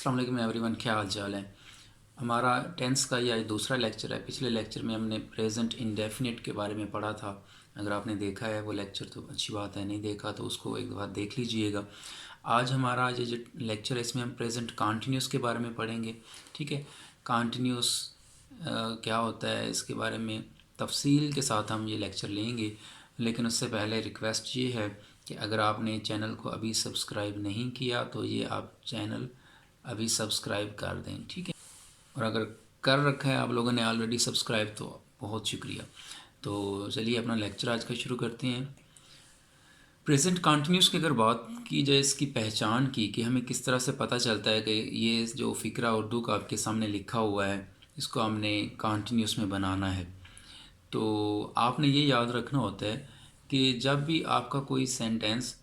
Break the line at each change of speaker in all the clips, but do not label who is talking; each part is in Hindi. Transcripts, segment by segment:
अस्सलाम वालेकुम एवरीवन, क्या हाल चाल है। हमारा टेंस का ये आज दूसरा लेक्चर है। पिछले लेक्चर में हमने प्रेजेंट इंडेफिनिट के बारे में पढ़ा था। अगर आपने देखा है वो लेक्चर तो अच्छी बात है, नहीं देखा तो उसको एक बार देख लीजिएगा। आज हमारा ये जो लेक्चर है इसमें हम प्रेजेंट कॉन्टीन्यूस के बारे में पढ़ेंगे। ठीक है, कॉन्टीन्यूस क्या होता है इसके बारे में तफसील के साथ हम ये लेक्चर लेंगे। लेकिन उससे पहले रिक्वेस्ट ये है कि अगर आपने चैनल को अभी सब्सक्राइब नहीं किया तो ये आप चैनल अभी सब्सक्राइब कर दें। ठीक है, और अगर कर रखा है आप लोगों ने ऑलरेडी सब्सक्राइब तो बहुत शुक्रिया। तो चलिए अपना लेक्चर आज का शुरू करते हैं। प्रेजेंट कॉन्टीन्यूस की अगर बात की जाए, इसकी पहचान की कि हमें किस तरह से पता चलता है कि ये जो फ़िक्रा उर्दू का आपके सामने लिखा हुआ है इसको हमने कॉन्टीन्यूस में बनाना है। तो आपने ये याद रखना होता है कि जब भी आपका कोई सेंटेंस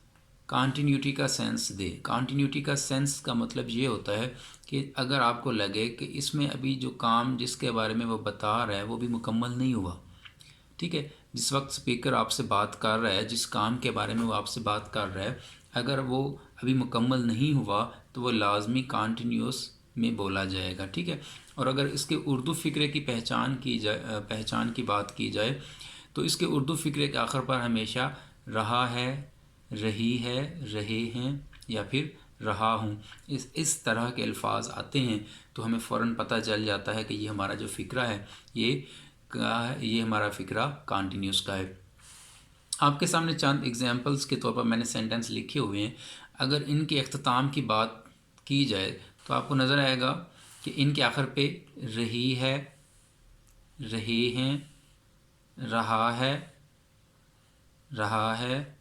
कॉन्टीन्यूटी का सेंस दे, कॉन्टीन्यूटी का सेंस का मतलब ये होता है कि अगर आपको लगे कि इसमें अभी जो काम जिसके बारे में वो बता रहा है वो भी मुकम्मल नहीं हुआ। ठीक है, जिस वक्त स्पीकर आपसे बात कर रहा है, जिस काम के बारे में वो आपसे बात कर रहा है, अगर वो अभी मुकम्मल नहीं हुआ तो वो लाजमी कॉन्टीन्यूस में बोला जाएगा। ठीक है, और अगर इसके उर्दू फ़िक्रे की पहचान की बात की जाए तो इसके उर्दू फ़िक्रे के आखिर पर हमेशा रहा है, रही है, रहे हैं या फिर रहा हूँ, इस तरह के अल्फाज आते हैं तो हमें फ़ौरन पता चल जाता है कि ये हमारा जो फ़िक्रा है ये हमारा फ़िक्रा कॉन्टीन्यूस का है। आपके सामने चंद एग्जांपल्स के तौर पर मैंने सेंटेंस लिखे हुए हैं। अगर इनके अख्ताम की बात की जाए तो आपको नज़र आएगा कि इनके आखिर पे रही है, रहे हैं, रहा है, रहा है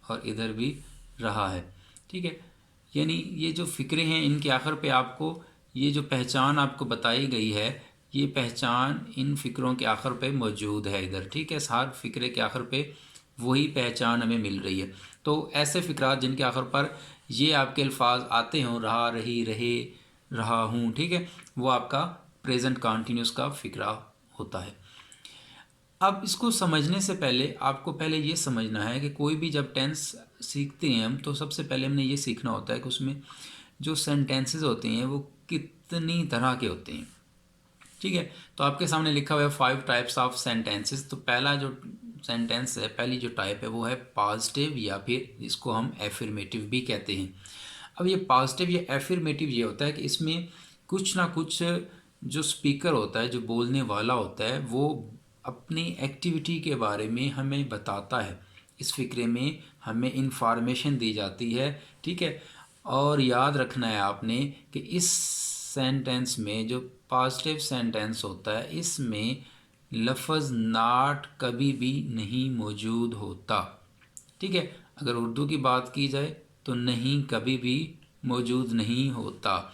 और इधर भी रहा है। ठीक है, यानी ये जो फ़िक्रे हैं इनके आखिर पे आपको ये जो पहचान आपको बताई गई है, ये पहचान इन फ़िक्रों के आखिर पे मौजूद है इधर। ठीक है, हर फ़िक्रे के आखिर पे वही पहचान हमें मिल रही है। तो ऐसे फ़िक्रात जिनके आखिर पर ये आपके अल्फाज आते हों, रहा, रही, रहे, रहा हूँ, ठीक है, वो आपका प्रेजेंट कॉन्टीन्यूस का फ़िक्रा होता है। अब इसको समझने से पहले आपको पहले ये समझना है कि कोई भी जब टेंस सीखते हैं हम तो सबसे पहले हमने ये सीखना होता है कि उसमें जो सेंटेंसेस होते हैं वो कितनी तरह के होते हैं। ठीक है, तो आपके सामने लिखा हुआ है 5 टाइप्स ऑफ सेंटेंसेस। तो पहला जो सेंटेंस है, पहली जो टाइप है वो है पॉजिटिव या फिर इसको हम एफर्मेटिव भी कहते हैं। अब ये पॉजिटिव या एफर्मेटिव ये होता है कि इसमें कुछ ना कुछ जो स्पीकर होता है, जो बोलने वाला होता है, वो अपनी एक्टिविटी के बारे में हमें बताता है। इस फ़िक्रे में हमें इंफॉर्मेशन दी जाती है। ठीक है, और याद रखना है आपने कि इस सेंटेंस में जो पॉजिटिव सेंटेंस होता है इसमें लफ्ज़ नॉट कभी भी नहीं मौजूद होता। ठीक है, अगर उर्दू की बात की जाए तो नहीं कभी भी मौजूद नहीं होता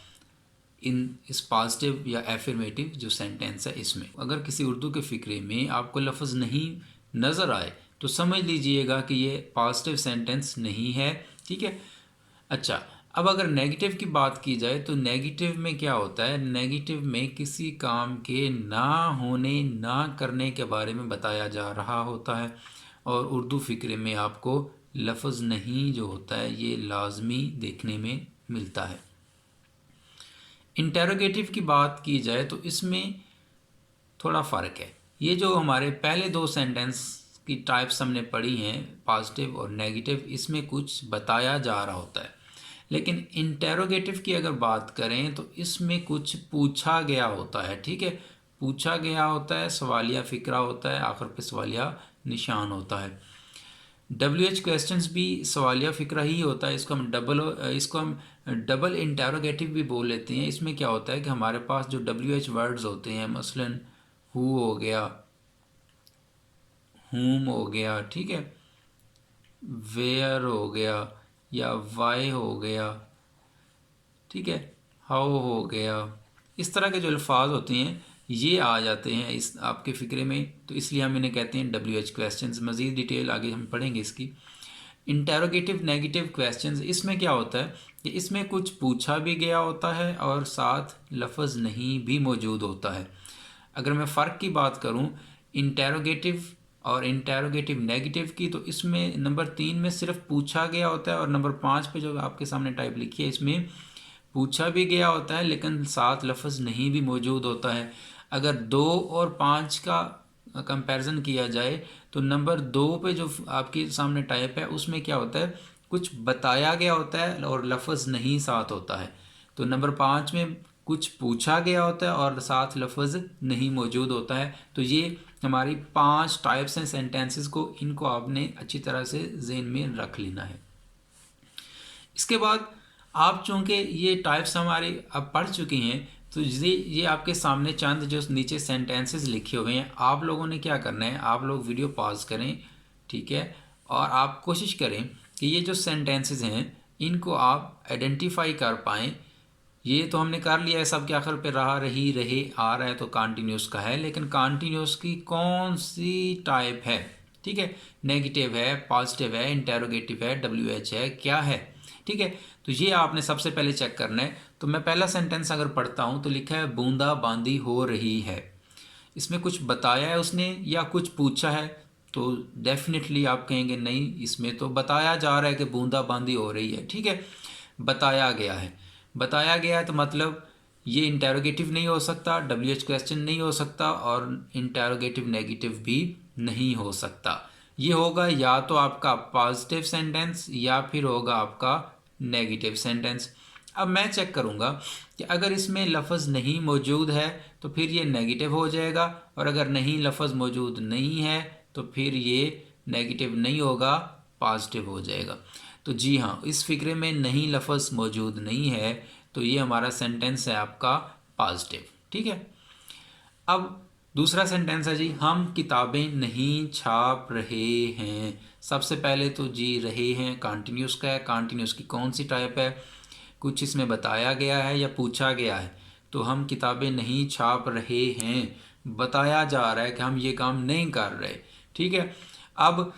इस पॉजिटिव या एफर्मेटिव जो सेंटेंस है इसमें। अगर किसी उर्दू के फ़िक्रे में आपको लफ्ज़ नहीं नज़र आए तो समझ लीजिएगा कि ये पॉजिटिव सेंटेंस नहीं है। ठीक है, अच्छा, अब अगर नेगेटिव की बात की जाए तो नेगेटिव में क्या होता है, नेगेटिव में किसी काम के ना होने, ना करने के बारे में बताया जा रहा होता है। और उर्दू फ़िक्रे में आपको लफ्ज़ नहीं जो होता है ये लाजमी देखने में मिलता है। इंटेरोगेटिव की बात की जाए तो इसमें थोड़ा फ़र्क है। ये जो हमारे पहले दो सेंटेंस की टाइप्स हमने पढ़ी हैं, पॉजिटिव और नेगेटिव, इसमें कुछ बताया जा रहा होता है। लेकिन इंटेरोगेटिव की अगर बात करें तो इसमें कुछ पूछा गया होता है। ठीक है, पूछा गया होता है, सवालिया फ़िक्रा होता है, आखिर पे सवालिया निशान होता है। WH क्वेश्चंस भी सवालिया फ़िक्रा ही होता है। इसको हम डबल इंटेरोगेटिव भी बोल लेते हैं। इसमें क्या होता है कि हमारे पास जो WH वर्ड्स होते हैं, मसलन हु हो गया, हुम हो गया, ठीक है, वेयर हो गया या वाई हो गया, ठीक है, हाउ हो गया, इस तरह के जो अल्फाज होते हैं ये आ जाते हैं इस आपके फ़िक्रे में। तो इसलिए हम इन्हें कहते हैं WH क्वेश्चंस। मज़ीद डिटेल आगे हम पढ़ेंगे इसकी। इंटेरोगेटिव नेगेटिव क्वेश्चंस, इसमें क्या होता है कि इसमें कुछ पूछा भी गया होता है और साथ लफ्ज़ नहीं भी मौजूद होता है। अगर मैं फ़र्क की बात करूं इंटेरोगेटिव और इंटेरोगेटिव नेगेटिव की, तो इसमें नंबर 3 में सिर्फ पूछा गया होता है और नंबर 5 पे जो आपके सामने टाइप लिखी है इसमें पूछा भी गया होता है लेकिन साथ लफ्ज़ नहीं भी मौजूद होता है। अगर 2 और 5 का कंपैरिजन किया जाए तो नंबर 2 पे जो आपके सामने टाइप है उसमें क्या होता है, कुछ बताया गया होता है और लफ्ज़ नहीं साथ होता है। तो नंबर 5 में कुछ पूछा गया होता है और साथ लफ्ज़ नहीं मौजूद होता है। तो ये हमारी 5 टाइप्स हैं सेंटेंसेस को, इनको आपने अच्छी तरह से ज़हन में रख लेना है। इसके बाद आप चूँकि ये टाइप्स हमारे अब पढ़ चुकी हैं तो ये आपके सामने चंद जो नीचे सेंटेंसेस लिखे हुए हैं, आप लोगों ने क्या करना है, आप लोग वीडियो पॉज करें, ठीक है, और आप कोशिश करें कि ये जो सेंटेंसेस हैं इनको आप आइडेंटिफाई कर पाएँ। ये तो हमने कर लिया है, सब के आखिर पे रहा, रही, रहे, आ रहा है तो कॉन्टीन्यूस का है, लेकिन कॉन्टीन्यूस की कौन सी टाइप है, ठीक है, नेगेटिव है, पॉजिटिव है, इंटेरोगेटिव है, WH है, क्या है, ठीक है। तो ये आपने सबसे पहले चेक करना है। तो मैं पहला सेंटेंस अगर पढ़ता हूँ तो लिखा है बूंदा बांदी हो रही है। इसमें कुछ बताया है उसने या कुछ पूछा है? तो डेफिनेटली आप कहेंगे नहीं, इसमें तो बताया जा रहा है कि बूंदा बांदी हो रही है, ठीक है, बताया गया है। बताया गया है तो मतलब ये इंटेरोगेटिव नहीं हो सकता, WH क्वेश्चन नहीं हो सकता और इंटेरोगेटिव नेगेटिव भी नहीं हो सकता। ये होगा या तो आपका पॉजिटिव सेंटेंस या फिर होगा आपका नेगेटिव सेंटेंस। अब मैं चेक करूँगा कि अगर इसमें लफ्ज़ नहीं मौजूद है तो फिर ये नेगेटिव हो जाएगा, और अगर नहीं लफ्ज़ मौजूद नहीं है तो फिर ये नेगेटिव नहीं होगा, पॉजिटिव हो जाएगा। तो जी हाँ, इस फिक्रे में नहीं लफ्ज़ मौजूद नहीं है तो ये हमारा सेंटेंस है आपका पॉजिटिव, ठीक है। अब दूसरा सेंटेंस है जी, हम किताबें नहीं छाप रहे हैं। सबसे पहले तो जी रहे हैं कॉन्टीन्यूस का है, कॉन्टीन्यूस की कौन सी टाइप है, कुछ इसमें बताया गया है या पूछा गया है। तो हम किताबें नहीं छाप रहे हैं, बताया जा रहा है कि हम ये काम नहीं कर रहे, ठीक है। अब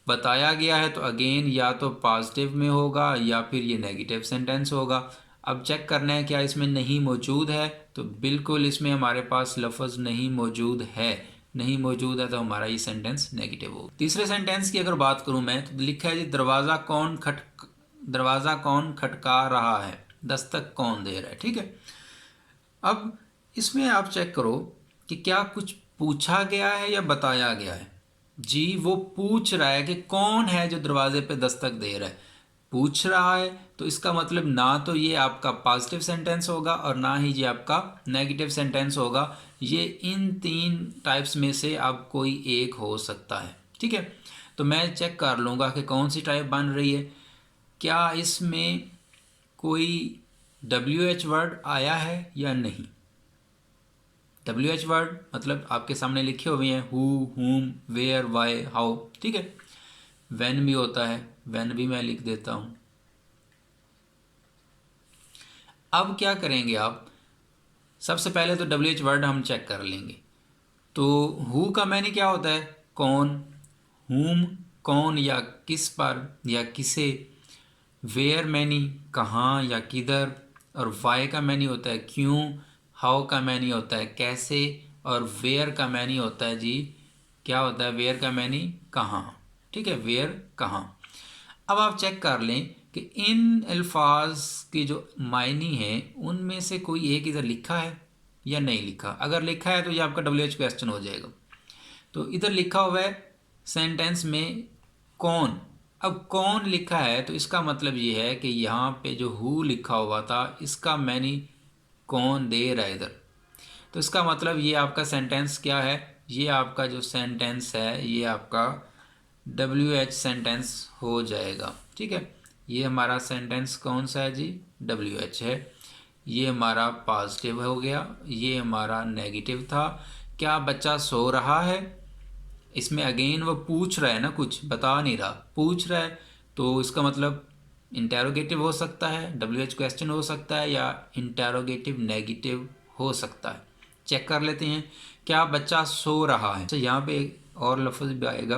बताया गया है तो अगेन या तो पॉजिटिव में होगा या फिर ये नेगेटिव सेंटेंस होगा। अब चेक करना है क्या इसमें नहीं मौजूद है, तो बिल्कुल इसमें हमारे पास लफ्ज़ नहीं मौजूद है, नहीं मौजूद है तो हमारा ये सेंटेंस नेगेटिव होगा। तीसरे सेंटेंस की अगर बात करूं मैं तो लिखा है जी दरवाज़ा कौन खटका रहा है, दस्तक कौन दे रहा है, ठीक है। अब इसमें आप चेक करो कि क्या कुछ पूछा गया है या बताया गया है। जी वो पूछ रहा है कि कौन है जो दरवाजे पे दस्तक दे रहा है, पूछ रहा है, तो इसका मतलब ना तो ये आपका पॉजिटिव सेंटेंस होगा और ना ही ये आपका नेगेटिव सेंटेंस होगा। ये इन 3 टाइप्स में से अब कोई एक हो सकता है, ठीक है। तो मैं चेक कर लूँगा कि कौन सी टाइप बन रही है, क्या इसमें कोई WH वर्ड आया है या नहीं। WH वर्ड मतलब आपके सामने लिखे हुए हैं हु, हुम, वेयर, वाई, हाउ, ठीक है। व्हेन भी होता है, व्हेन भी मैं लिख देता हूँ। अब क्या करेंगे आप, सबसे पहले तो WH वर्ड हम चेक कर लेंगे। तो हु का मैंने क्या होता है, कौन, हुम कौन या किस पर या किसे, वेयर मैनी कहाँ या किधर, और वाई का मैनी होता है क्यों, हाउ का मैनी होता है कैसे, और वेयर का मैनी होता है जी क्या होता है, वेयर का मैनी कहाँ, ठीक है, वेयर कहाँ। अब आप चेक कर लें कि इन अल्फाज की जो मायनी है उनमें से कोई एक इधर लिखा है या नहीं लिखा। अगर लिखा है तो ये आपका WH क्वेश्चन हो जाएगा। तो इधर लिखा हुआ है सेंटेंस में कौन। अब कौन लिखा है तो इसका मतलब ये है कि यहाँ पे जो हु लिखा हुआ था इसका मैनी कौन दे रहा है इधर। तो इसका मतलब ये आपका सेंटेंस क्या है, ये आपका जो सेंटेंस है ये आपका WH सेंटेंस हो जाएगा, ठीक है। ये हमारा सेंटेंस कौन सा है जी, WH है। ये हमारा पॉजिटिव हो गया, ये हमारा नेगेटिव था। क्या बच्चा सो रहा है, इसमें अगेन वो पूछ रहा है ना, कुछ बता नहीं रहा, पूछ रहा है, तो इसका मतलब इंटेरोगेटिव हो सकता है, WH क्वेश्चन हो सकता है या इंटेरोगेटिव नेगेटिव हो सकता है। चेक कर लेते हैं, क्या बच्चा सो रहा है। अच्छा यहाँ पे एक और लफ्ज़ भी आएगा,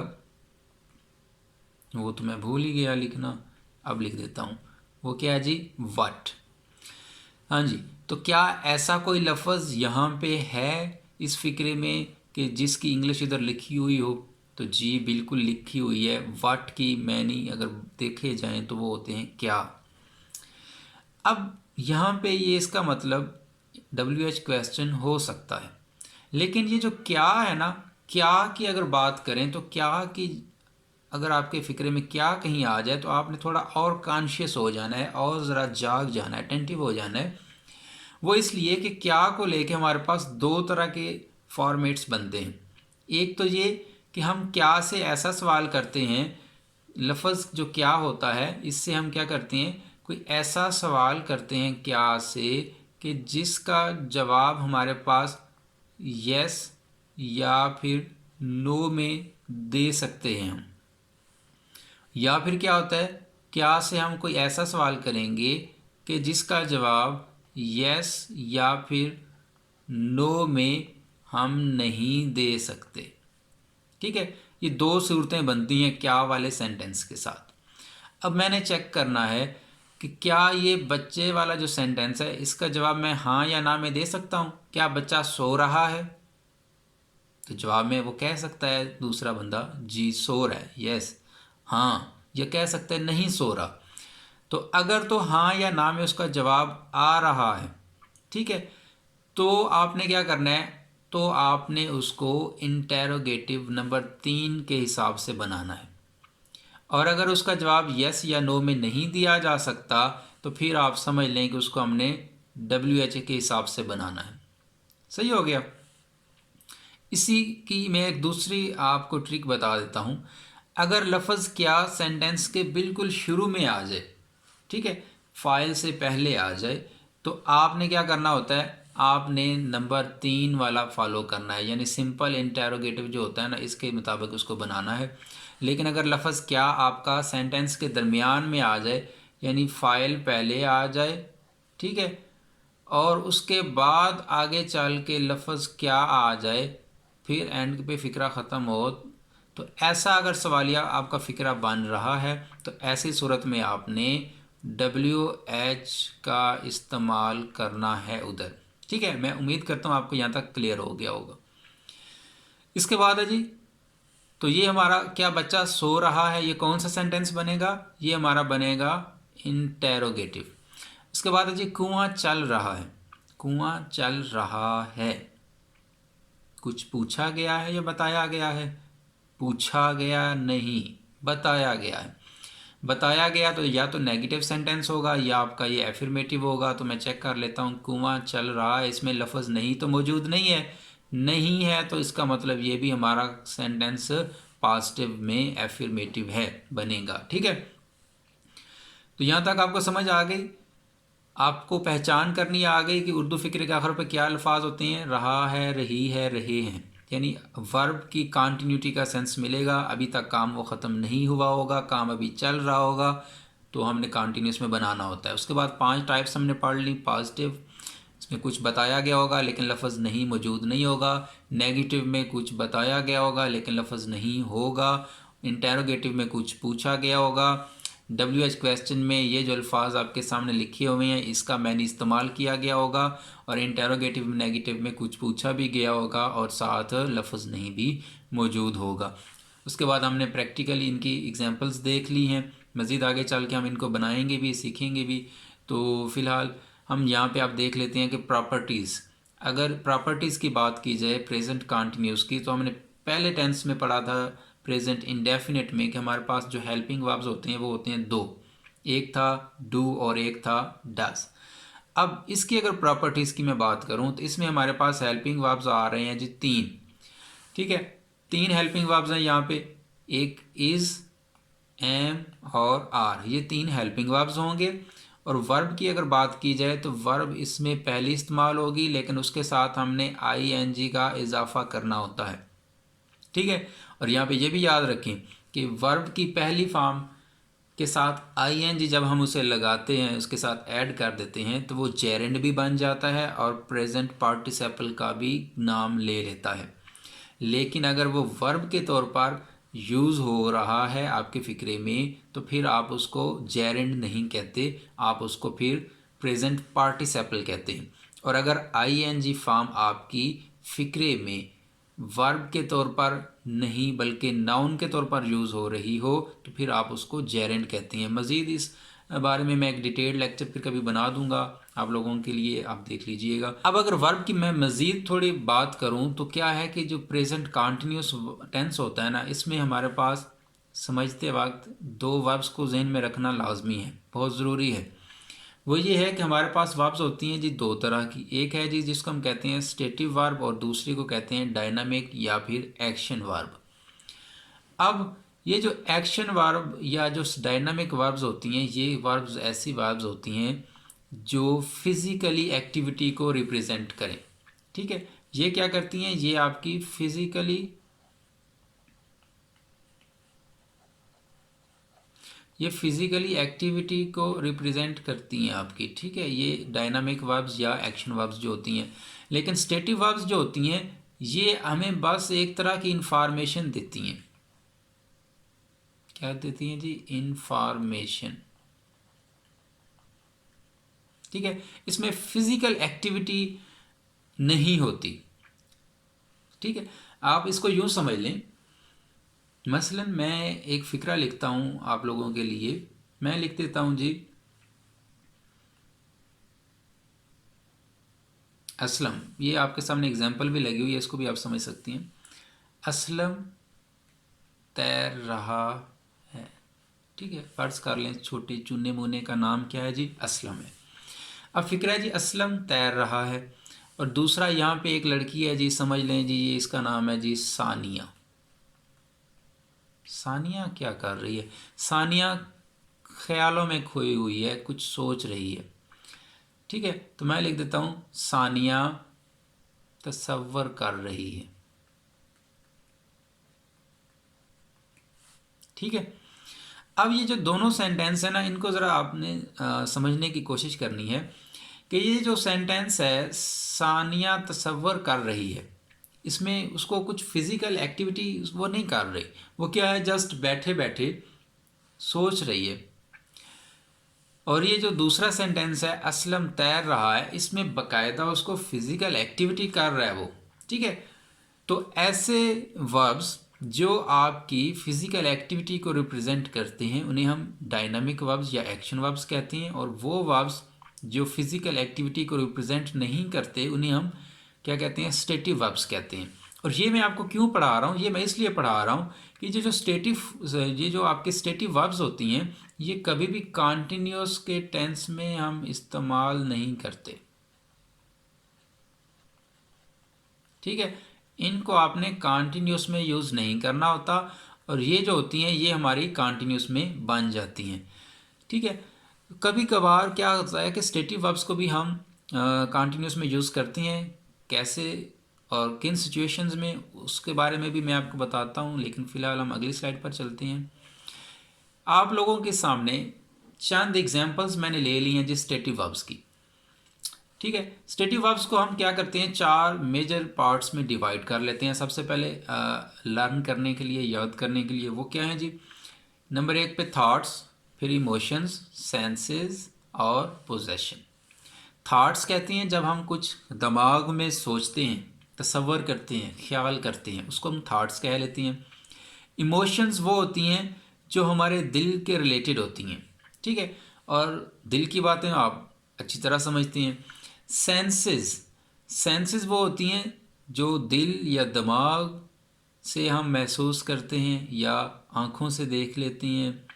वो तो मैं भूल ही गया लिखना, अब लिख देता हूँ। वो क्या है जी, वट। हाँ जी, तो क्या ऐसा कोई लफ्ज़ यहाँ पे है इस फिक्रे में कि जिसकी इंग्लिश इधर लिखी हुई हो। तो जी बिल्कुल लिखी हुई है। वाट की मैनी अगर देखे जाएं तो वो होते हैं क्या। अब यहाँ पे ये इसका मतलब WH क्वेश्चन हो सकता है, लेकिन ये जो क्या है ना, क्या की अगर बात करें तो क्या की अगर आपके फ़िक्रे में क्या कहीं आ जाए तो आपने थोड़ा और कॉन्शियस हो जाना है और ज़रा जाग जाना है, अटेंटिव हो जाना है। वो इसलिए कि क्या को लेके हमारे पास दो तरह के फॉर्मेट्स बनते हैं। एक तो ये कि हम क्या से ऐसा सवाल करते हैं, लफ्ज़ जो क्या होता है इससे हम क्या करते हैं, कोई ऐसा सवाल करते हैं क्या से कि जिसका जवाब हमारे पास यस या फिर नो में दे सकते हैं हम। या फिर क्या होता है, क्या से हम कोई ऐसा सवाल करेंगे कि जिसका जवाब यस या फिर नो में हम नहीं दे सकते। ठीक है, ये दो सूरतें बनती हैं क्या वाले सेंटेंस के साथ। अब मैंने चेक करना है कि क्या ये बच्चे वाला जो सेंटेंस है इसका जवाब मैं हाँ या ना में दे सकता हूँ। क्या बच्चा सो रहा है, तो जवाब में वो कह सकता है दूसरा बंदा जी सो रहा है, यस हाँ, या कह सकता है नहीं सो रहा। तो अगर तो हाँ या ना में उसका जवाब आ रहा है, ठीक है, तो आपने क्या करना है, तो आपने उसको इंटेरोगेटिव नंबर 3 के हिसाब से बनाना है। और अगर उसका जवाब यस या नो में नहीं दिया जा सकता तो फिर आप समझ लें कि उसको हमने WH के हिसाब से बनाना है। सही हो गया। इसी की मैं एक दूसरी आपको ट्रिक बता देता हूँ। अगर लफ्ज़ क्या सेंटेंस के बिल्कुल शुरू में आ जाए, ठीक है, फाइल से पहले आ जाए, तो आपने क्या करना होता है, आपने नंबर 3 वाला फॉलो करना है, यानी सिंपल इंटेरोगेटिव जो होता है ना इसके मुताबिक उसको बनाना है। लेकिन अगर लफ्ज़ क्या आपका सेंटेंस के दरमियान में आ जाए, यानी फ़ाइल पहले आ जाए, ठीक है, और उसके बाद आगे चल के लफ्ज़ क्या आ जाए, फिर एंड पे फ़िक्रा ख़त्म हो, तो ऐसा अगर सवालिया आपका फ़िक्रा बन रहा है तो ऐसी सूरत में आपने WH का इस्तेमाल करना है उधर। ठीक है, मैं उम्मीद करता हूँ आपको यहाँ तक क्लियर हो गया होगा। इसके बाद है जी, तो ये हमारा क्या बच्चा सो रहा है, ये कौन सा सेंटेंस बनेगा, ये हमारा बनेगा इंटेरोगेटिव। इसके बाद है जी कुआं चल रहा है। कुआं चल रहा है, कुछ पूछा गया है या बताया गया है, पूछा गया नहीं, बताया गया है। बताया गया तो या तो नेगेटिव सेंटेंस होगा या आपका ये एफर्मेटिव होगा। तो मैं चेक कर लेता हूँ, कुआं चल रहा है, इसमें लफ्ज़ नहीं तो मौजूद नहीं है, नहीं है तो इसका मतलब ये भी हमारा सेंटेंस पॉजिटिव में एफर्मेटिव है बनेगा। ठीक है, तो यहाँ तक आपको समझ आ गई, आपको पहचान करनी आ गई कि उर्दू फ़िक्र के आखिर पर क्या अल्फाज होते हैं, रहा है, रही है, रहे हैं, यानी वर्ब की कंटिन्यूटी का सेंस मिलेगा। अभी तक काम वो ख़त्म नहीं हुआ होगा, काम अभी चल रहा होगा, तो हमने कंटिन्यूस में बनाना होता है। उसके बाद 5 टाइप्स हमने पढ़ ली। पॉजिटिव, इसमें कुछ बताया गया होगा लेकिन लफ्ज़ नहीं मौजूद नहीं होगा। नेगेटिव में कुछ बताया गया होगा लेकिन लफ्ज़ नहीं होगा। इंटेरोगेटिव में कुछ पूछा गया होगा। WH क्वेश्चन में ये जो अल्फाज आपके सामने लिखे हुए हैं इसका मैंने इस्तेमाल किया गया होगा। और इंटेरोगेटिव में नेगेटिव में कुछ पूछा भी गया होगा और साथ लफ्ज़ नहीं भी मौजूद होगा। उसके बाद हमने प्रैक्टिकली इनकी एग्जांपल्स देख ली हैं, मज़ीद आगे चल के हम इनको बनाएंगे भी, सीखेंगे भी। तो फ़िलहाल हम यहाँ पे आप देख लेते हैं कि प्रॉपर्टीज़, अगर प्रॉपर्टीज़ की बात की जाए प्रेजेंट कंटिन्यूस की, तो हमने पहले टेंस में पढ़ा था प्रेजेंट इंडेफिनिट में कि हमारे पास जो हेल्पिंग वर्ब्स होते हैं वो होते हैं दो, एक था डू और एक था डज। अब इसकी अगर प्रॉपर्टीज़ की मैं बात करूं तो इसमें हमारे पास हेल्पिंग वर्ब्स आ रहे हैं जी 3। ठीक है, 3 हेल्पिंग वर्ब्स हैं यहाँ पे, एक इज़, एम और आर, ये 3 हेल्पिंग वर्ब्स होंगे। और वर्ब की अगर बात की जाए तो वर्ब इसमें पहली इस्तेमाल होगी लेकिन उसके साथ हमने ING का इजाफा करना होता है। ठीक है, और यहाँ पे ये भी याद रखें कि वर्ब की पहली फॉर्म के साथ ING जब हम उसे लगाते हैं, उसके साथ ऐड कर देते हैं, तो वो जेरेंड भी बन जाता है और प्रेजेंट पार्टिसिपल का भी नाम ले लेता है। लेकिन अगर वो वर्ब के तौर पर यूज़ हो रहा है आपके फ़िक्रे में तो फिर आप उसको जेरेंड नहीं कहते, आप उसको फिर प्रेजेंट पार्टिसिपल कहते हैं। और अगर ING फॉर्म आपकी फ़िक्रे में वर्ब के तौर पर नहीं बल्कि नाउन के तौर पर यूज़ हो रही हो तो फिर आप उसको जेरेंड कहते हैं। मज़ीद इस बारे में मैं एक डिटेल्ड लेक्चर फिर कभी बना दूंगा आप लोगों के लिए, आप देख लीजिएगा। अब अगर वर्ब की मैं मज़ीद थोड़ी बात करूं तो क्या है कि जो प्रेजेंट कॉन्टिन्यूस टेंस होता है ना, इसमें हमारे पास समझते वक्त दो वर्ब्स को जहन में रखना लाजमी है, बहुत ज़रूरी है। वो ये है कि हमारे पास वर्ब्स होती हैं जी दो तरह की, एक है जी जिसको हम कहते हैं स्टेटिव वर्ब और दूसरी को कहते हैं डायनामिक या फिर एक्शन वर्ब। अब ये जो एक्शन वर्ब या जो डायनामिक वर्ब्स होती हैं, ये वर्ब्स ऐसी वर्ब्स होती हैं जो फिज़िकली एक्टिविटी को रिप्रेजेंट करें। ठीक है, ये क्या करती हैं, ये आपकी फिज़िकली एक्टिविटी को रिप्रेजेंट करती हैं आपकी। ठीक है, ये डायनामिक वर्ब्स या एक्शन वर्ब्स जो होती हैं। लेकिन स्टेटिव वर्ब्स जो होती हैं ये हमें बस एक तरह की इंफॉर्मेशन देती हैं। क्या देती हैं जी, इंफॉर्मेशन। ठीक है, इसमें फिजिकल एक्टिविटी नहीं होती। ठीक है, आप इसको यूं समझ लें, मसलन मैं एक फ़िक्रा लिखता हूं आप लोगों के लिए, मैं लिख देता हूं जी असलम। ये आपके सामने एग्जाम्पल भी लगी हुई है, इसको भी आप समझ सकती हैं। असलम तैर रहा है। ठीक है, फर्ज कर लें छोटे चुने मुने का नाम क्या है जी, असलम है। अब फिक्र है जी असलम तैर रहा है, और दूसरा यहाँ पे एक लड़की है जी, समझ लें जी ये इसका नाम है जी सानिया। सानिया क्या कर रही है, सानिया ख्यालों में खोई हुई है, कुछ सोच रही है। ठीक है, तो मैं लिख देता हूँ सानिया तसव्वुर कर रही है। ठीक है, अब ये जो दोनों सेंटेंस है ना, इनको ज़रा आपने समझने की कोशिश करनी है कि ये जो सेंटेंस है सानिया तसव्वुर कर रही है, इसमें उसको कुछ फिज़िकल एक्टिविटी वो नहीं कर रही, वो क्या है जस्ट बैठे बैठे सोच रही है। और ये जो दूसरा सेंटेंस है असलम तैर रहा है, इसमें बाकायदा उसको फिज़िकल एक्टिविटी कर रहा है वो। ठीक है, तो ऐसे वर्ब्स जो आपकी फ़िज़िकल एक्टिविटी को रिप्रेजेंट करते हैं उन्हें हम डायनामिक वर्ब्स या एक्शन वर्ब्स कहते हैं, और वो वर्ब्स जो फिज़िकल एक्टिविटी को रिप्रेजेंट नहीं करते उन्हें हम क्या कहते हैं, स्टेटिव वर्ब्स कहते हैं। और ये मैं आपको क्यों पढ़ा रहा हूँ, ये मैं इसलिए पढ़ा रहा हूँ कि ये जो आपके स्टेटिव वर्ब्स होती हैं ये कभी भी कॉन्टिन्यूस के टेंस में हम इस्तेमाल नहीं करते। ठीक है, इनको आपने कॉन्टिन्यूस में यूज़ नहीं करना होता, और ये जो होती हैं ये हमारी कॉन्टिन्यूस में बन जाती हैं। ठीक है, कभी कभार क्या होता है कि स्टेटिव वर्ब्स को भी हम कॉन्टिन्यूस में यूज़ करते हैं, कैसे और किन सिचुएशंस में, उसके बारे में भी मैं आपको बताता हूँ। लेकिन फ़िलहाल हम अगली स्लाइड पर चलते हैं। आप लोगों के सामने चंद एग्जांपल्स मैंने ले ली हैं जिस स्टेटिव वर्ब्स की। ठीक है, स्टेटिव वर्ब्स को हम क्या करते हैं, चार मेजर पार्ट्स में डिवाइड कर लेते हैं। सबसे पहले लर्न करने के लिए, याद करने के लिए, वो क्या है जी, नंबर एक पे थॉट्स, फिर इमोशंस, सेंसेस और पोजेशन। थॉट्स कहते हैं जब हम कुछ दिमाग में सोचते हैं, तसव्वुर करते हैं, ख्याल करते हैं, उसको हम थॉट्स कह लेते हैं। इमोशंस वो होती हैं जो हमारे दिल के रिलेटेड होती हैं। ठीक है, और दिल की बातें आप अच्छी तरह समझते हैं। सेंसेस वो होती हैं जो दिल या दिमाग से हम महसूस करते हैं या आँखों से देख लेते हैं,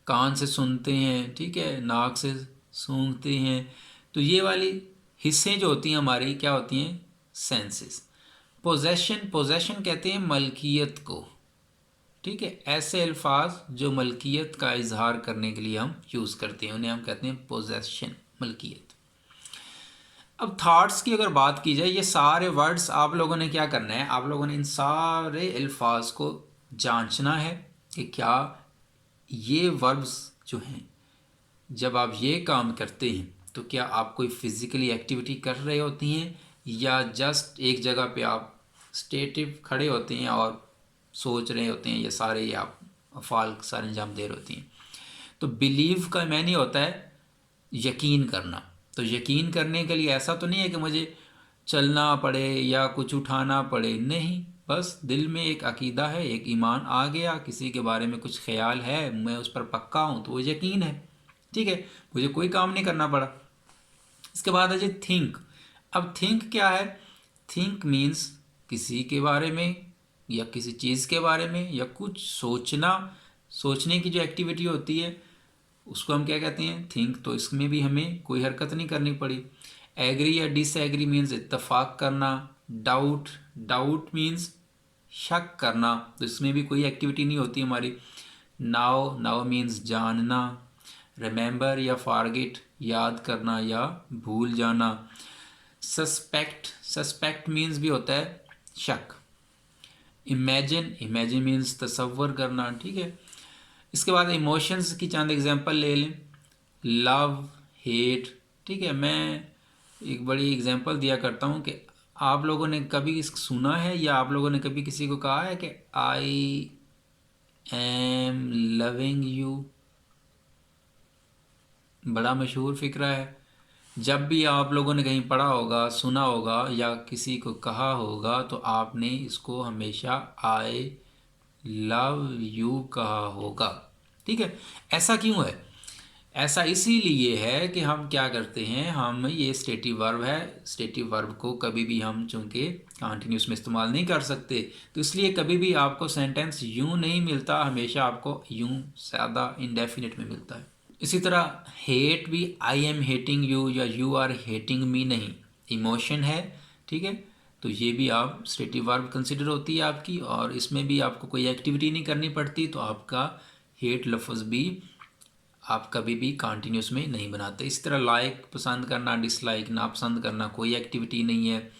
कान से सुनते हैं, ठीक है, नाक से सूंघते हैं। तो ये वाली हिस्से जो होती हैं हमारी क्या होती हैं, सेंसेस। पोजेशन कहते हैं मलकियत को। ठीक है, ऐसे अल्फाज जो मलकियत का इजहार करने के लिए हम यूज़ करते हैं उन्हें हम कहते हैं पोजेशन, मलकियत। अब थॉट्स की अगर बात की जाए, ये सारे वर्ड्स आप लोगों ने क्या करना है, आप लोगों ने इन सारे अल्फाज को जांचना है कि क्या ये वर्ब्स जो हैं, जब आप ये काम करते हैं तो क्या आप कोई फिज़िकली एक्टिविटी कर रहे होती हैं या जस्ट एक जगह पे आप स्टेटिव खड़े होते हैं और सोच रहे होते हैं, ये सारे आप अफ़ाल सारे अंजाम दे रहे होती हैं। तो बिलीव का मैंने होता है यकीन करना। तो यकीन करने के लिए ऐसा तो नहीं है कि मुझे चलना पड़े या कुछ उठाना पड़े, नहीं, बस दिल में एक अकीदा है, एक ईमान आ गया, किसी के बारे में कुछ ख्याल है, मैं उस पर पक्का हूँ, तो वो यकीन है। ठीक है, मुझे कोई काम नहीं करना पड़ा। इसके बाद है जी थिंक। अब थिंक क्या है? थिंक मीन्स किसी के बारे में या किसी चीज़ के बारे में या कुछ सोचना, सोचने की जो एक्टिविटी होती है उसको हम क्या कहते हैं? थिंक। तो इसमें भी हमें कोई हरकत नहीं करनी पड़ी। एग्री या डिसएग्री मीन्स इत्तेफाक करना। डाउट, डाउट मीन्स शक करना, तो इसमें भी कोई एक्टिविटी नहीं होती हमारी। नाउ, नाउ मीन्स जानना। रिमेंबर या फॉरगेट, याद करना या भूल जाना। सस्पेक्ट, सस्पेक्ट मीन्स भी होता है शक। इमेजिन, इमेजिन मीन्स तसव्वुर करना। ठीक है, इसके बाद इमोशंस की चंद एग्जांपल ले लें। Love, hate. ठीक है, मैं एक बड़ी एग्जांपल दिया करता हूँ कि आप लोगों ने कभी सुना है या आप लोगों ने कभी किसी को कहा है कि आई एम लविंग यू? बड़ा मशहूर फ़िक्रा है। जब भी आप लोगों ने कहीं पढ़ा होगा, सुना होगा या किसी को कहा होगा तो आपने इसको हमेशा आई लव यू कहा होगा। ठीक है, ऐसा क्यों है? ऐसा इसीलिए है कि हम क्या करते हैं, हम ये स्टेटिव वर्ब है, स्टेटिव वर्ब को कभी भी हम चूंकि कंटिन्यूस में इस्तेमाल नहीं कर सकते, तो इसलिए कभी भी आपको सेंटेंस यूं नहीं मिलता, हमेशा आपको यूं ज़्यादा इंडेफिनिट में मिलता है। इसी तरह हेट भी आई एम हेटिंग यू या यू आर हेटिंग मी नहीं, इमोशन है। ठीक है, तो ये भी आप स्टेटिव वर्ब कंसिडर होती है आपकी, और इसमें भी आपको कोई एक्टिविटी नहीं करनी पड़ती, तो आपका हेट लफ्ज़ भी आप कभी भी कंटिन्यूस में नहीं बनाते। इस तरह लाइक, पसंद करना, डिसलाइक, नापसंद करना, कोई एक्टिविटी नहीं है।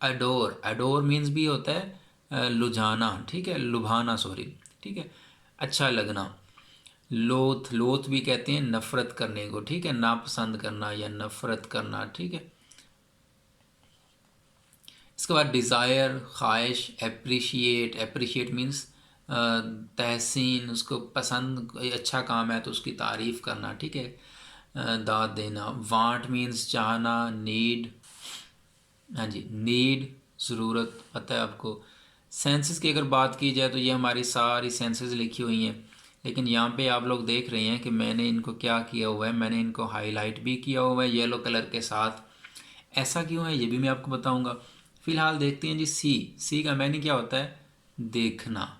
अडोर, अडोर मीन्स भी होता है लुझाना। ठीक है, लुभाना, सॉरी। ठीक है, अच्छा लगना। लोथ, लोथ भी कहते हैं नफ़रत करने को। ठीक है, नापसंद करना या नफ़रत करना। ठीक है, इसके बाद डिज़ायर, ख्वाहिश। एप्रिशिएट, एप्रिशिएट मीन्स तहसीन, उसको पसंद, अच्छा काम है तो उसकी तारीफ़ करना। ठीक है, दाद देना। वांट मीन्स चाहना। नीड, हाँ जी, नीड ज़रूरत, पता है आपको। सेंसेस की अगर बात की जाए तो ये हमारी सारी सेंसेस लिखी हुई हैं, लेकिन यहाँ पे आप लोग देख रहे हैं कि मैंने इनको क्या किया हुआ है, मैंने इनको हाईलाइट भी किया हुआ है येलो कलर के साथ। ऐसा क्यों है ये भी मैं आपको बताऊंगा। फिलहाल देखते हैं जी सी। सी का मैंने क्या होता है? देखना।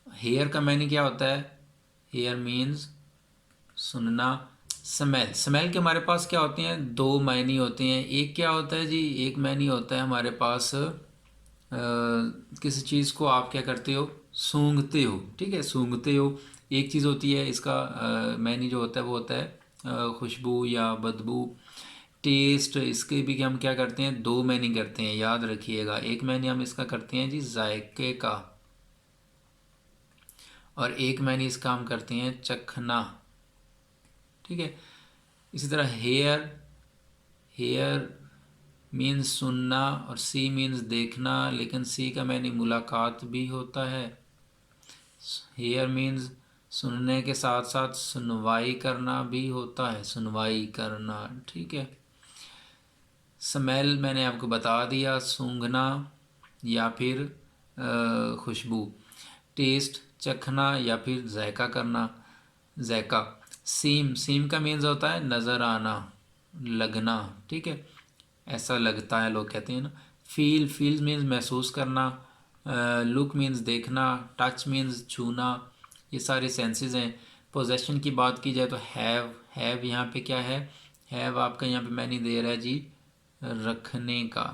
हेयर का मैंने क्या होता है? हेयर मीन्स सुनना। स्मेल, स्मेल के हमारे पास क्या होते हैं? दो मायने होते हैं। एक क्या होता है जी? एक मायने होता है हमारे पास किसी चीज़ को आप क्या करते हो? सूंघते हो। ठीक है, सूंघते हो। एक चीज़ होती है इसका मायने जो होता है वो होता है खुशबू या बदबू। टेस्ट, इसके भी हम क्या करते हैं? दो मायने करते हैं, याद रखिएगा। एक मायने हम इसका करते हैं जी जायके का, और एक मायने इसका हम करते हैं चखना। ठीक है, इसी तरह हेयर, हेयर मीन्स सुनना और सी मीन्स देखना, लेकिन सी का मैंने मुलाकात भी होता है। हेयर मीन्स सुनने के साथ साथ सुनवाई करना भी होता है, सुनवाई करना। ठीक है, स्मेल मैंने आपको बता दिया, सूंघना या फिर खुशबू। टेस्ट, चखना या फिर जायका करना, जायका। सीम, सीम का मीन्स होता है नज़र आना, लगना। ठीक है, ऐसा लगता है लोग कहते हैं ना। फील, फील मीन्स महसूस करना। लुक मीन्स देखना। टच मीन्स छूना। ये सारे सेंसेस हैं। पोजेशन की बात की जाए तो हैव, हैव यहाँ पे क्या है? हैव आपका यहाँ पे मैंने दे रहा है जी रखने का,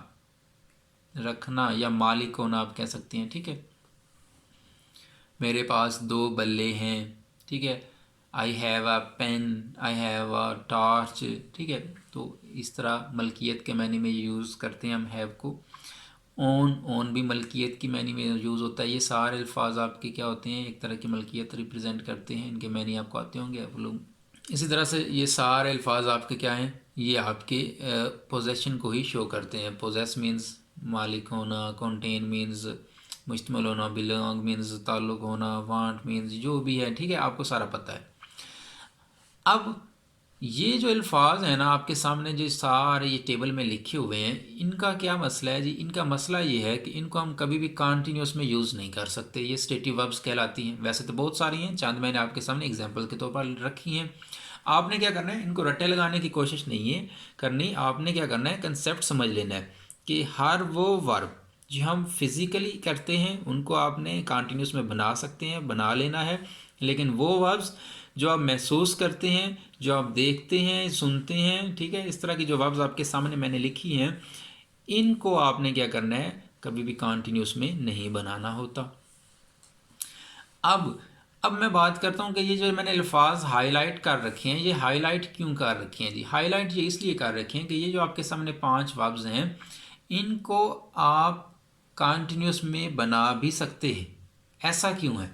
रखना या मालिक होना आप कह सकते हैं। ठीक है, मेरे पास दो बल्ले हैं। ठीक है, I have a pen, I have a torch. ठीक है, तो इस तरह मलकियत के मानी में यूज़ करते हैं हम हैव को। ओन, ओन भी मलकियत की मानी में यूज़ होता है। ये सारे अल्फाज आपके क्या होते हैं? एक तरह की मलकियत रिप्रेजेंट करते हैं, इनके मानी आपको आते होंगे आप लोग। इसी तरह से ये सारे अल्फाज आपके क्या हैं? ये आपके पोजेशन को ही शो करते हैं। पोजेस मीन्स मालिक होना, कंटेन मीन्स मुश्तमिल होना, बिलोंग मीन्स ताल्लुक़ होना, वांट मीन्स जो भी है। ठीक है, आपको सारा पता है। अब ये जो अल्फाज हैं ना आपके सामने जो सारे ये टेबल में लिखे हुए हैं, इनका क्या मसला है जी? इनका मसला ये है कि इनको हम कभी भी कंटिन्यूस में यूज़ नहीं कर सकते। ये स्टेटिव वर्ब्स कहलाती हैं। वैसे तो बहुत सारी हैं, चंद मैंने आपके सामने एग्जांपल के तौर पर रखी हैं। आपने क्या करना है, इनको रट्टे लगाने की कोशिश नहीं है करनी। आपने क्या करना है, कंसेप्ट समझ लेना है कि हर वो वर्ब जो हम फिज़िकली करते हैं उनको आपने कंटिन्यूस में बना सकते हैं, बना लेना है। लेकिन वो वर्ब्स जो आप महसूस करते हैं, जो आप देखते हैं, सुनते हैं, ठीक है, इस तरह की जो वर्ब्स आपके सामने मैंने लिखी हैं, इनको आपने क्या करना है, कभी भी कंटिन्यूस में नहीं बनाना होता। अब मैं बात करता हूँ कि ये जो मैंने अल्फाज हाईलाइट कर रखे हैं, ये हाईलाइट क्यों कर रखे हैं जी? हाईलाइट ये इसलिए कर रखे हैं कि ये जो आपके सामने 5 वर्ब्स हैं, इनको आप कंटिन्यूस में बना भी सकते हैं। ऐसा क्यों है?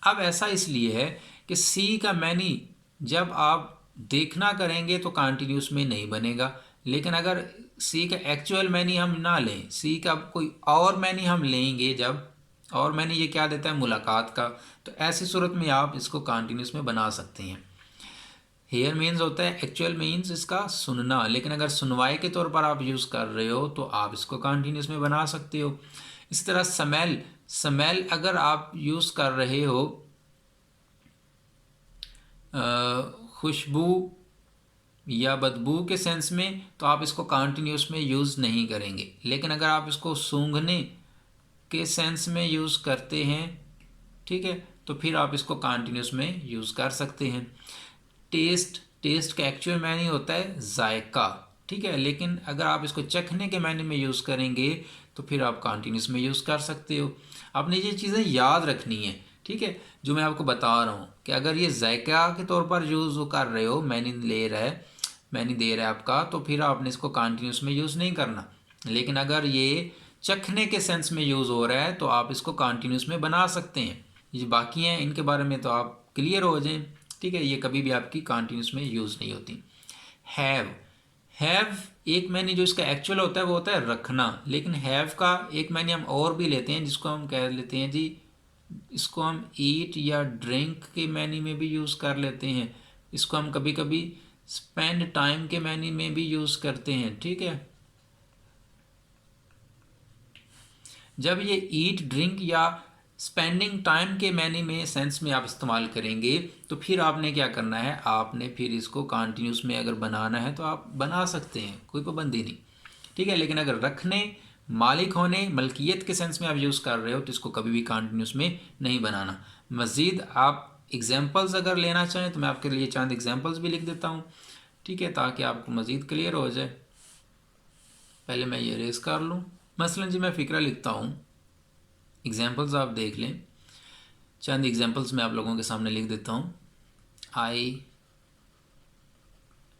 अब ऐसा इसलिए है कि सी का मैनी जब आप देखना करेंगे तो कंटिन्यूस में नहीं बनेगा, लेकिन अगर सी का एक्चुअल मैनी हम ना लें, सी का कोई और मैनी हम लेंगे जब, और मैंने ये क्या देता है, मुलाकात का, तो ऐसी सूरत में आप इसको कंटिन्यूस में बना सकते हैं। हेयर मीन्स होता है, एक्चुअल मीन्स इसका सुनना, लेकिन अगर सुनवाई के तौर पर आप यूज़ कर रहे हो तो आप इसको कंटिन्यूस में बना सकते हो। इसी तरह स्मेल, स्मेल अगर आप यूज़ कर रहे हो खुशबू या बदबू के सेंस में, तो आप इसको कंटिन्यूस में यूज़ नहीं करेंगे। लेकिन अगर आप इसको सूंघने के सेंस में यूज़ करते हैं, ठीक है, तो फिर आप इसको कंटिन्यूस में यूज़ कर सकते हैं। टेस्ट, टेस्ट का एक्चुअल मैनी होता है जायका, ठीक है, लेकिन अगर आप इसको चखने के मैनी में यूज़ करेंगे तो फिर आप कंटिन्यूस में यूज़ कर सकते हो। आपने ये चीज़ें याद रखनी है, ठीक है, जो मैं आपको बता रहा हूँ कि अगर ये जायका के तौर पर यूज़ कर रहे हो, मैनी ले रहा है, मैनी दे रहा है आपका, तो फिर आपने इसको कंटिन्यूस में यूज़ नहीं करना। लेकिन अगर ये चखने के सेंस में यूज़ हो रहा है तो आप इसको कंटिन्यूस में बना सकते हैं। ये बाकी हैं इनके बारे में तो आप क्लियर हो जाएं, ठीक है, ये कभी भी आपकी कंटिन्यूस में यूज़ नहीं होती। हैव, हैव एक मैंने जो इसका एक्चुअल होता है वो होता है रखना, लेकिन हैव का एक मैंने हम और भी लेते हैं जिसको हम कह लेते हैं जी, इसको हम ईट या ड्रिंक के मैनी में भी यूज़ कर लेते हैं। इसको हम कभी कभी स्पेंड टाइम के मैनी में भी यूज़ करते हैं, ठीक है। जब ये ईट, ड्रिंक या स्पेंडिंग टाइम के मैनी में सेंस में आप इस्तेमाल करेंगे तो फिर आपने क्या करना है, आपने फिर इसको कंटिन्यूस में अगर बनाना है तो आप बना सकते हैं, कोई पाबंदी नहीं, ठीक है। लेकिन अगर रखने, मालिक होने, मलकियत के सेंस में आप यूज़ कर रहे हो तो इसको कभी भी कंटिन्यूस में नहीं बनाना। मज़ीद आप एग्जांपल्स अगर लेना चाहें तो मैं आपके लिए चंद एग्जांपल्स भी लिख देता हूँ, ठीक है, ताकि आपको मज़ीद क्लियर हो जाए। पहले मैं ये रेस कर लूँ। मसलन जी मैं फ़िक्रा लिखता हूँ, एग्जांपल्स आप देख लें, चंद एग्जांपल्स मैं आप लोगों के सामने लिख देता हूँ। आई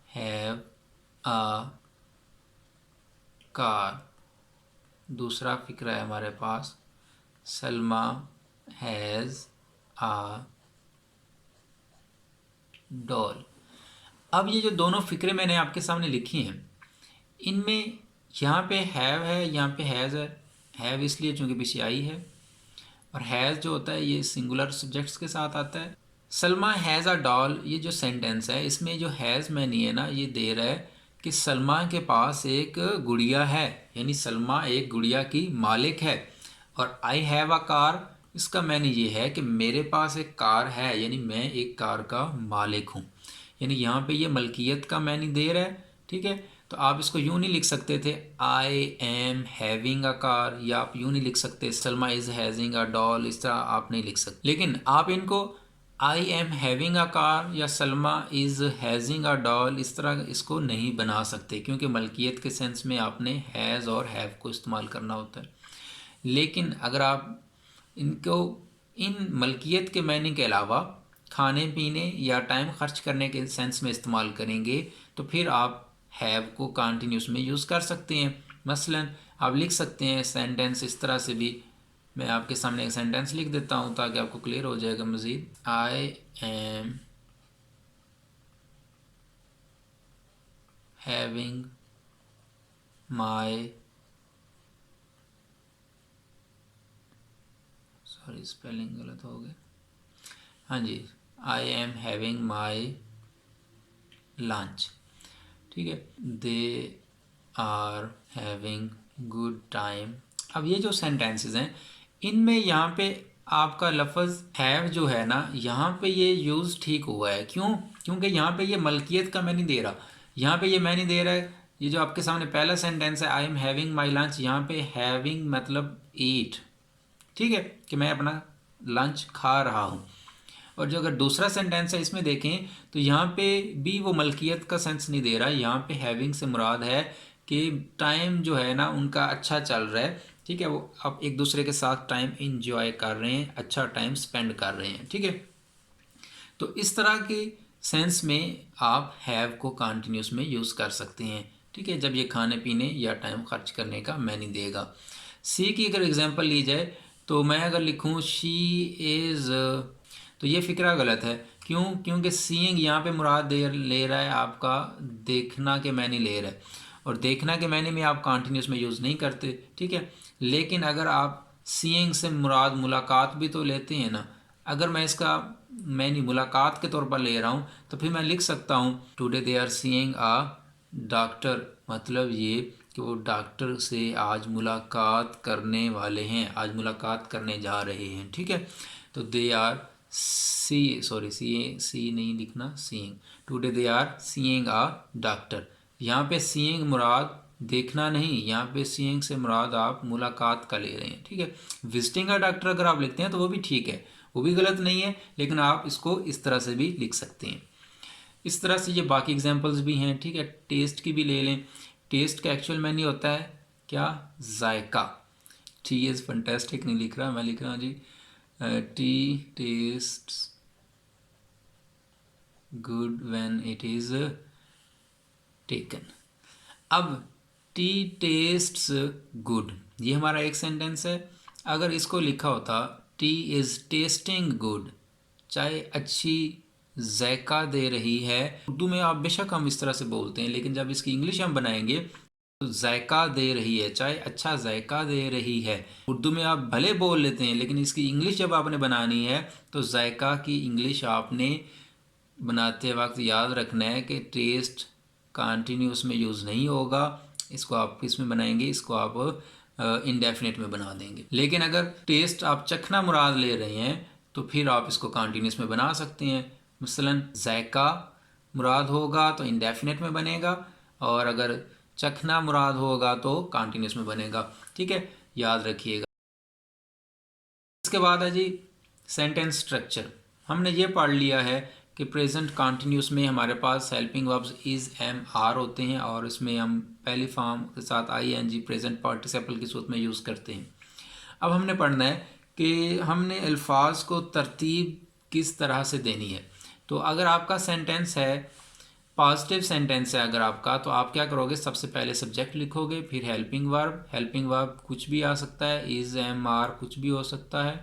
हैव अ कार। दूसरा फ़िक्रा है हमारे पास, सलमा हैज़ अ डॉल। अब ये जो दोनों फ़िक्रे मैंने आपके सामने लिखी हैं, इनमें यहाँ पे हैव है, यहाँ पे हैज़ है। हैव इसलिए चूँकि पीछे आई है, और हैज़ जो होता है ये सिंगुलर सब्जेक्ट्स के साथ आता है। सलमा हैज़ अ डॉल, ये जो सेंटेंस है इसमें जो हैज़ में नहीं है ना, ये दे रहा है कि सलमा के पास एक गुड़िया है, यानी सलमा एक गुड़िया की मालिक है। और आई हैव अ कार, इसका मैंने ये है कि मेरे पास एक कार है, यानी मैं एक कार का मालिक हूँ। यानी यहाँ पे ये मलकियत का मैंने दे रहा है, ठीक है। तो आप इसको यूँ नहीं लिख सकते थे I am having a car, या आप यूँ नहीं लिख सकते Salma is having a doll, इस तरह आप नहीं लिख सकते। लेकिन आप इनको I am having a car या Salma is having a doll इस तरह इसको नहीं बना सकते, क्योंकि मलकियत के सेंस में आपने हैज़ और हैव को इस्तेमाल करना होता है। लेकिन अगर आप इनको इन मलकियत के मायने के अलावा खाने पीने या टाइम खर्च करने के सेंस में इस्तेमाल करेंगे तो फिर आप हैव को कंटिन्यूस में यूज़ कर सकते हैं। मसलन आप लिख सकते हैं सेंटेंस इस तरह से भी, मैं आपके सामने एक सेंटेंस लिख देता हूँ ताकि आपको क्लियर हो जाएगा मज़ीद। I am having my, sorry spelling गलत हो गया, हाँ जी, I am having my lunch, ठीक है। They are having good time. अब ये जो सेंटेंसेस हैं इनमें यहाँ पे आपका लफ्ज़ हैव जो है ना, यहाँ पे ये यूज़ ठीक हुआ है। क्यों? क्योंकि यहाँ पे ये मलकियत का मैं नहीं दे रहा, यहाँ पे ये मैं नहीं दे रहा है। ये जो आपके सामने पहला सेंटेंस है, आई एम हैविंग माई लंच, यहाँ पे हैविंग मतलब ईट, ठीक है, कि मैं अपना लंच खा रहा हूँ। और जो अगर दूसरा सेंटेंस है इसमें देखें तो यहाँ पे भी वो मलकियत का सेंस नहीं दे रहा है। यहाँ पे हैविंग से मुराद है कि टाइम जो है ना उनका अच्छा चल रहा है, ठीक है, वो अब एक दूसरे के साथ टाइम इंजॉय कर रहे हैं, अच्छा टाइम स्पेंड कर रहे हैं, ठीक है। तो इस तरह के सेंस में आप हैव को कंटिन्यूस में यूज़ कर सकते हैं, ठीक है, जब ये खाने पीने या टाइम खर्च करने का मैनी देगा। सी की अगर एग्जांपल ली जाए तो मैं अगर लिखूँ शी इज़, तो ये फ़िक्रा गलत है। क्यों? क्योंकि सीइंग यहाँ पे मुराद ले रहा है आपका देखना के मैनी ले रहा है, और देखना के मैनी में आप कंटिन्यूस में यूज़ नहीं करते, ठीक है। लेकिन अगर आप सीइंग से मुराद मुलाकात भी तो लेते हैं ना, अगर मैं इसका मैनी मुलाकात के तौर पर ले रहा हूँ तो फिर मैं लिख सकता हूँ today they are seeing a doctor, मतलब ये कि वो डॉक्टर से आज मुलाकात करने वाले हैं, आज मुलाकात करने जा रहे हैं, ठीक है। तो दे आर सी नहीं लिखना, seeing, today they are seeing a doctor. यहाँ पे सीइंग मुराद देखना नहीं, यहाँ पे सीइंग से मुराद आप मुलाकात का ले रहे हैं, ठीक है। विजिटिंग अ डॉक्टर अगर आप लिखते हैं तो वो भी ठीक है, वो भी गलत नहीं है, लेकिन आप इसको इस तरह से भी लिख सकते हैं। इस तरह से ये बाकी एग्जांपल्स भी हैं, ठीक है। टेस्ट की भी ले लें। टेस्ट का एक्चुअल मैनी होता है क्या? जायका। टी इज़ फंटेस्टिक नहीं लिख रहा, मैं लिख रहा हूँ G T taste good when it is taken. अब टी टेस्ट्स गुड, ये हमारा एक सेंटेंस है। अगर इसको लिखा होता टी इज़ टेस्टिंग गुड, चाय अच्छी जायका दे रही है। उर्दू में आप बेशक हम इस तरह से बोलते हैं, लेकिन जब इसकी इंग्लिश हम बनाएंगे तो जायका दे रही है, चाय अच्छा जायका दे रही है। उर्दू में आप भले बोल लेते हैं, लेकिन इसकी इंग्लिश जब आपने बनानी है तो जायका की इंग्लिश आपने बनाते वक्त याद रखना है कि टेस्ट कंटिन्यूस में यूज़ नहीं होगा। इसको आप किस में बनाएंगे? इसको आप इंडेफिनिट में बना देंगे। लेकिन अगर टेस्ट आप चखना मुराद ले रहे हैं तो फिर आप इसको कंटिन्यूस में बना सकते हैं। मसलन जायका मुराद होगा तो इंडेफिनिट में बनेगा, और अगर चखना मुराद होगा तो कंटिन्यूस में बनेगा, ठीक है, याद रखिएगा। इसके बाद है जी सेंटेंस स्ट्रक्चर। हमने ये पढ़ लिया है कि प्रेजेंट कंटिन्यूस में हमारे पास helping verbs is am are होते हैं, और इसमें हम पहली फॉर्म के साथ I N G present participle की सूरत में यूज़ करते हैं। अब हमने पढ़ना है कि हमने अल्फाज को तरतीब किस तरह से देनी है। तो अगर आपका सेंटेंस है पॉजिटिव सेंटेंस है अगर आपका, तो आप क्या करोगे? सबसे पहले सब्जेक्ट लिखोगे, फिर हेल्पिंग वर्ब। हेल्पिंग वर्ब कुछ भी आ सकता है, इज़ एम आर कुछ भी हो सकता है,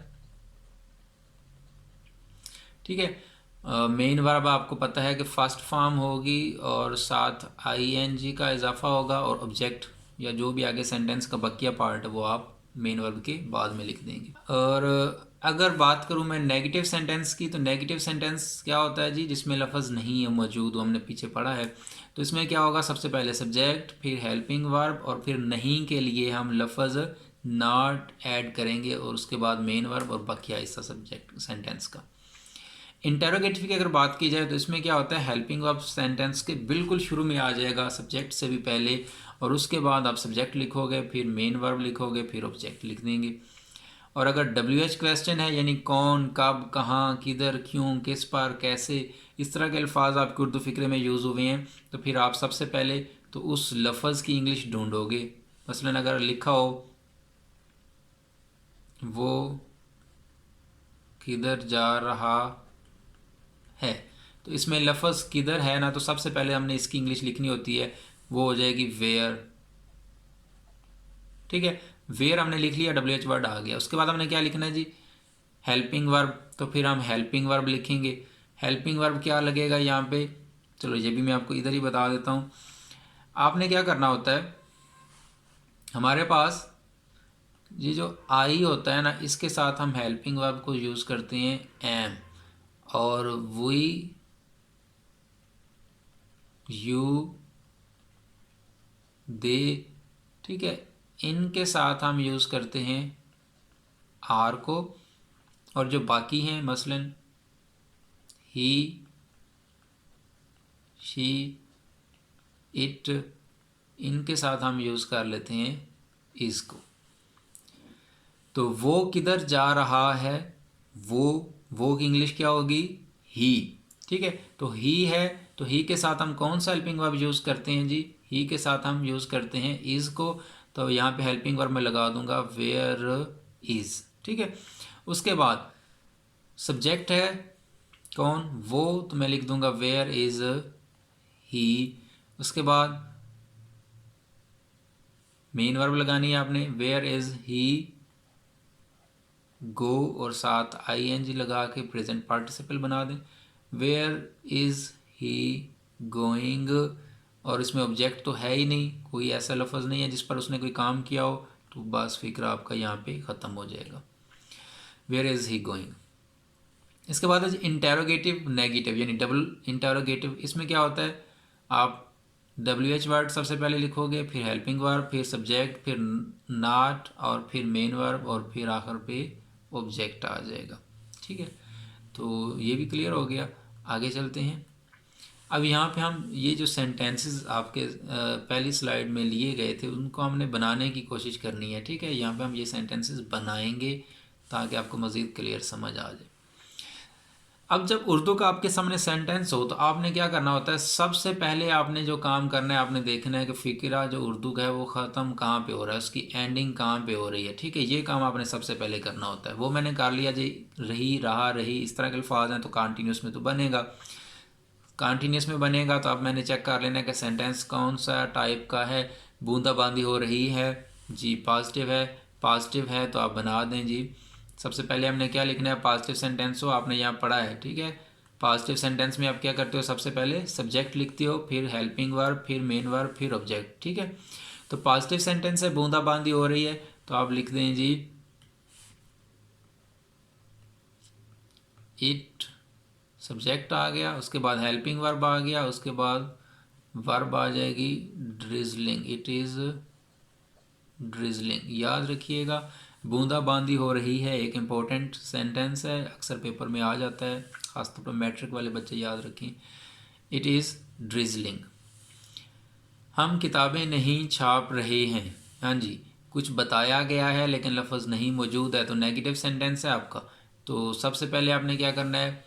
ठीक है। मेन वर्ब आपको पता है कि फर्स्ट फॉर्म होगी और साथ आई एन जी का इजाफा होगा, और ऑब्जेक्ट या जो भी आगे सेंटेंस का बकिया पार्ट है वो आप मेन वर्ब के बाद में लिख देंगे। और अगर बात करूँ मैं नेगेटिव सेंटेंस की, तो नेगेटिव सेंटेंस क्या होता है जी? जिसमें लफ्ज़ नहीं है मौजूद, वो हमने पीछे पढ़ा है। तो इसमें क्या होगा? सबसे पहले सब्जेक्ट, फिर हेल्पिंग वर्ब, और फिर नहीं के लिए हम लफ्ज़ नॉट ऐड करेंगे, और उसके बाद मेन वर्ब और बकिया हिस्सा सब्जेक्ट सेंटेंस का। इंटेरोगेटिव की अगर बात की जाए तो इसमें क्या होता है? हेल्पिंग वर्ब सेंटेंस के बिल्कुल शुरू में आ जाएगा, सब्जेक्ट से भी पहले, और उसके बाद आप सब्जेक्ट लिखोगे, फिर मेन वर्ब लिखोगे, फिर ऑब्जेक्ट लिख देंगे। और अगर WH क्वेश्चन है, यानी कौन, कब, कहाँ, किधर, क्यों, किस पर, कैसे, इस तरह के अल्फाज आपके उर्दू फ़िक्रे में यूज़ हुए हैं, तो फिर आप सबसे पहले तो उस लफ्ज़ की इंग्लिश ढूंढोगे। मसलन अगर लिखा हो वो किधर जा रहा है, तो इसमें लफ्ज़ किधर है ना, तो सबसे पहले हमने इसकी इंग्लिश लिखनी होती है, वो हो जाएगी वेयर, ठीक है। वेयर हमने लिख लिया, WH वर्ड आ गया। उसके बाद हमने क्या लिखना है जी? Helping verb. तो फिर हम हेल्पिंग वर्ब लिखेंगे। हेल्पिंग वर्ब क्या लगेगा यहाँ पे? चलो ये भी मैं आपको इधर ही बता देता हूँ। आपने क्या करना होता है, हमारे पास ये जो आई होता है ना, इसके साथ हम हेल्पिंग वर्ब को यूज़ करते हैं एम, और वी यू, दे, ठीक है, इनके साथ हम यूज़ करते हैं आर को, और जो बाकी हैं मसलन ही, शी, इट, इनके साथ हम यूज़ कर लेते हैं इज़ को। तो वो किधर जा रहा है, वो की इंग्लिश क्या होगी, ही, ठीक है। तो ही है, तो ही के साथ हम कौन सा हेल्पिंग वर्ब यूज़ करते हैं जी, ही के साथ हम यूज़ करते हैं इज़ को। तो यहाँ पे हेल्पिंग वर्ब में लगा दूंगा वेयर इज़, ठीक है। उसके बाद सब्जेक्ट है कौन, वो, तो मैं लिख दूंगा वेयर इज़ ही। उसके बाद मेन वर्ब लगानी है आपने, वेयर इज़ ही गो, और साथ आई एन जी लगा के प्रेजेंट पार्टिसिपल बना दें। वेयर इज़ ही गोइंग, और इसमें ऑब्जेक्ट तो है ही नहीं, कोई ऐसा लफ्ज़ नहीं है जिस पर उसने कोई काम किया हो, तो बस फिक्र आपका यहाँ पे ख़त्म हो जाएगा, वेयर इज़ ही गोइंग। इसके बाद है इंटेरोगेटिव नेगेटिव, यानी डबल इंटेरोगेटिव। इसमें क्या होता है, आप WH वर्ड सबसे पहले लिखोगे, फिर हेल्पिंग वर्ब, फिर सब्जेक्ट, फिर नॉट, और फिर मेन वर्ब, और फिर आखिर पे ऑब्जेक्ट आ जाएगा, ठीक है। तो ये भी क्लियर हो गया। आगे चलते हैं। अब यहाँ पे हम ये जो सेंटेंसेस आपके पहली स्लाइड में लिए गए थे उनको हमने बनाने की कोशिश करनी है, ठीक है। यहाँ पे हम ये सेंटेंसेस बनाएंगे ताकि आपको मज़ीद क्लियर समझ आ जाए। अब जब उर्दू का आपके सामने सेंटेंस हो तो आपने क्या करना होता है, सबसे पहले आपने जो काम करना है, आपने देखना है कि फ़िक्रा जो उर्दू का है वो ख़त्म कहाँ पे हो रहा है, उसकी एंडिंग कहाँ पे हो रही है, ठीक है। ये काम आपने सबसे पहले करना होता है। वो मैंने कर लिया जी, रही, रहा, रही, इस तरह के अल्फाज हैं तो कॉन्टीन्यूस में तो बनेगा, कॉन्टीन्यूस में बनेगा तो अब मैंने चेक कर लेना है कि सेंटेंस कौन सा टाइप का है। बूंदाबांदी हो रही है जी, पॉजिटिव है, पॉजिटिव है तो आप बना दें जी। सबसे पहले हमने क्या लिखना है, पॉजिटिव सेंटेंस हो, आपने यहाँ पढ़ा है, ठीक है। पॉजिटिव सेंटेंस में आप क्या करते हो, सबसे पहले सब्जेक्ट लिखते हो, फिर हेल्पिंग वर्ब, फिर मेन वर्ब, फिर ऑब्जेक्ट, ठीक है। तो पॉजिटिव सेंटेंस है, बूंदाबांदी हो रही है, तो आप लिख दें जी इट, सब्जेक्ट आ गया, उसके बाद हेल्पिंग वर्ब आ गया, उसके बाद वर्ब आ जाएगी ड्रिजलिंग, इट इज़ ड्रिजलिंग। याद रखिएगा, बूंदाबांदी हो रही है एक इम्पोर्टेंट सेंटेंस है, अक्सर पेपर में आ जाता है, ख़ासतौर पर मैट्रिक वाले बच्चे याद रखें, इट इज़ ड्रिजलिंग। हम किताबें नहीं छाप रहे हैं, हाँ जी, कुछ बताया गया है लेकिन लफ्ज़ नहीं मौजूद है, तो नेगेटिव सेंटेंस है आपका। तो सबसे पहले आपने क्या करना है,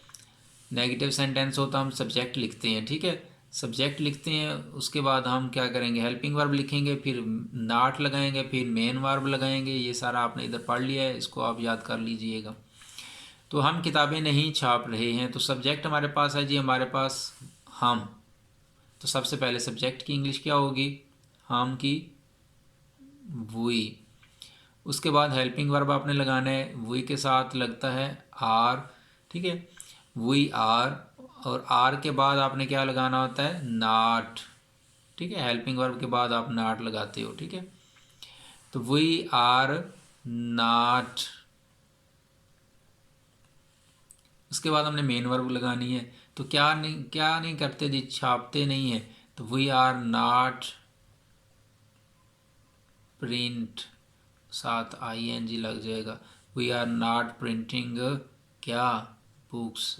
नेगेटिव सेंटेंस हो तो हम सब्जेक्ट लिखते हैं, ठीक है। सब्जेक्ट लिखते हैं, उसके बाद हम क्या करेंगे, हेल्पिंग वर्ब लिखेंगे, फिर नॉट लगाएंगे, फिर मेन वर्ब लगाएंगे। ये सारा आपने इधर पढ़ लिया है, इसको आप याद कर लीजिएगा। तो हम किताबें नहीं छाप रहे हैं, तो सब्जेक्ट हमारे पास है जी, हमारे पास हम, तो सबसे पहले सब्जेक्ट की इंग्लिश क्या होगी, हम की वी। उसके बाद हेल्पिंग वर्ब आपने लगाना है, वी के साथ लगता है आर, ठीक है, वी आर, और आर के बाद आपने क्या लगाना होता है, नॉट, ठीक है। हेल्पिंग वर्ब के बाद आप नॉट लगाते हो, ठीक है। तो वी आर नॉट। उसके बाद हमने मेन वर्ब लगानी है, तो क्या नहीं करते जी, छापते नहीं है, तो वी आर नॉट प्रिंट, साथ ING लग जाएगा, वी आर नॉट प्रिंटिंग क्या, बुक्स।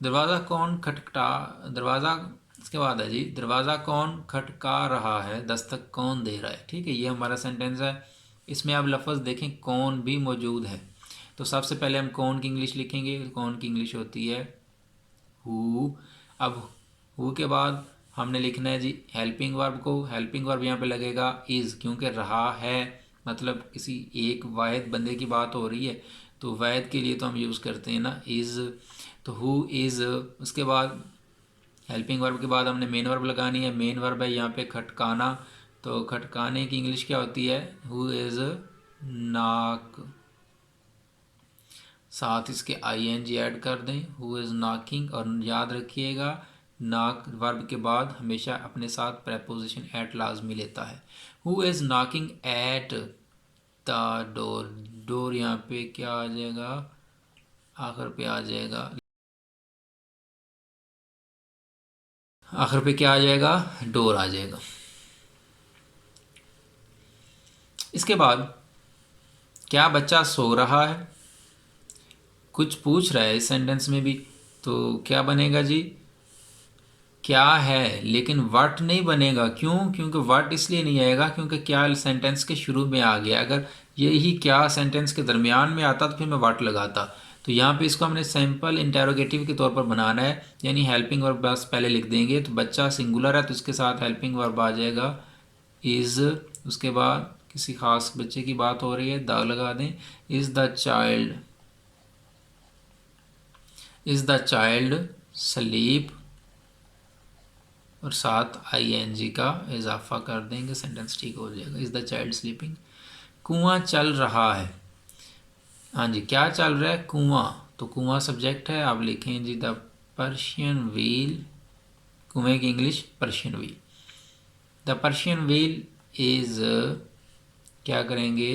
दरवाज़ा कौन खटखटा, दरवाज़ा, इसके बाद है जी, दरवाज़ा कौन खटका रहा है, दस्तक कौन दे रहा है, ठीक है। ये हमारा सेंटेंस है, इसमें आप लफ्ज़ देखें कौन भी मौजूद है। तो सबसे पहले हम कौन की इंग्लिश लिखेंगे, कौन की इंग्लिश होती है हु। अब हु के बाद हमने लिखना है जी हेल्पिंग वर्ब को, हेल्पिंग वर्ब यहाँ पे लगेगा इज़, क्योंकि रहा है मतलब किसी एक वाहिद बंदे की बात हो रही है, तो वाहिद के लिए तो हम यूज़ करते हैं ना इज़। तो हु इज़, उसके बाद हेल्पिंग वर्ब के बाद हमने मेन वर्ब लगानी है, मेन वर्ब है यहाँ पे खटकाना, तो खटकाने की इंग्लिश क्या होती है, हु इज़ नॉक, साथ इसके ING ऐड कर दें, हु इज़ नॉकिंग। और याद रखिएगा, नॉक वर्ब के बाद हमेशा अपने साथ प्रेपोजिशन एट लाजमी लेता है। Who is knocking at the door, door यहाँ पे क्या आ जाएगा, आखिर पे आ जाएगा आखिर पे क्या आ जाएगा, डोर आ जाएगा। इसके बाद क्या बच्चा सो रहा है, कुछ पूछ रहा है इस सेंटेंस में भी, तो क्या बनेगा जी, क्या है, लेकिन व्हाट नहीं बनेगा। क्यों? क्योंकि व्हाट इसलिए नहीं आएगा क्योंकि क्या सेंटेंस के शुरू में आ गया। अगर यही क्या सेंटेंस के दरमियान में आता तो फिर मैं व्हाट लगाता। तो यहाँ पे इसको हमने सिंपल इंटेरोगेटिव के तौर पर बनाना है, यानी हेल्पिंग वर्ब बस पहले लिख देंगे। तो बच्चा सिंगुलर है तो इसके साथ हेल्पिंग वर्ब आ जाएगा इज़। उसके बाद किसी खास बच्चे की बात हो रही है, द लगा दें। Is the child, is the child sleep, और साथ ING का इजाफा कर देंगे, सेंटेंस ठीक हो जाएगा। Is the child sleeping. कुआं चल रहा है, हाँ जी, क्या चल रहा है, कुआं। तो कुआं सब्जेक्ट है, आप लिखें जी द पर्शियन व्हील, कुएं की English Persian wheel. The Persian wheel is, क्या करेंगे,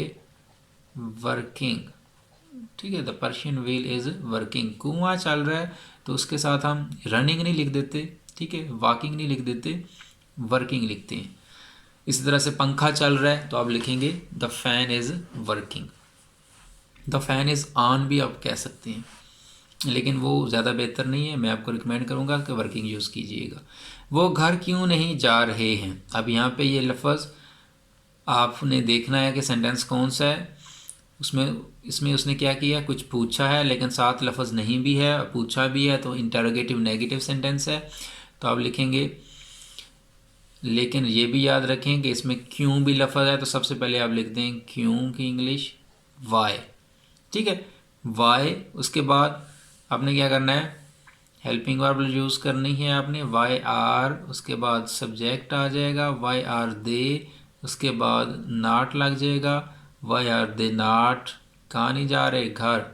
वर्किंग। ठीक है, the Persian wheel is working. कुआं चल रहा है तो उसके साथ हम रनिंग नहीं लिख देते, ठीक है, वॉकिंग नहीं लिख देते, वर्किंग लिखते हैं। इसी तरह से पंखा चल रहा है तो आप लिखेंगे the fan is working. The fan is on भी आप कह सकते हैं, लेकिन वो ज़्यादा बेहतर नहीं है। मैं आपको रिकमेंड करूँगा कि वर्किंग यूज़ कीजिएगा। वो घर क्यों नहीं जा रहे हैं, अब यहाँ पे ये लफ्ज़ आपने देखना है कि सेंटेंस कौन सा है। उसमें इसमें उसने क्या किया, कुछ पूछा है लेकिन साथ लफ्ज़ नहीं भी है, पूछा भी है, तो इंटरोगेटिव नेगेटिव सेंटेंस है। तो आप लिखेंगे, लेकिन ये भी याद रखें कि इसमें क्यों भी लफ्ज़ है, तो सबसे पहले आप लिख दें क्यों की इंग्लिश वाई। ठीक है, वाई। उसके बाद आपने क्या करना है, हेल्पिंग वर्ब यूज़ करनी है आपने, वाई आर, उसके बाद सब्जेक्ट आ जाएगा, वाई आर दे, उसके बाद नाट लग जाएगा, वाई आर दे नाट, कहाँ नहीं जा रहे, घर,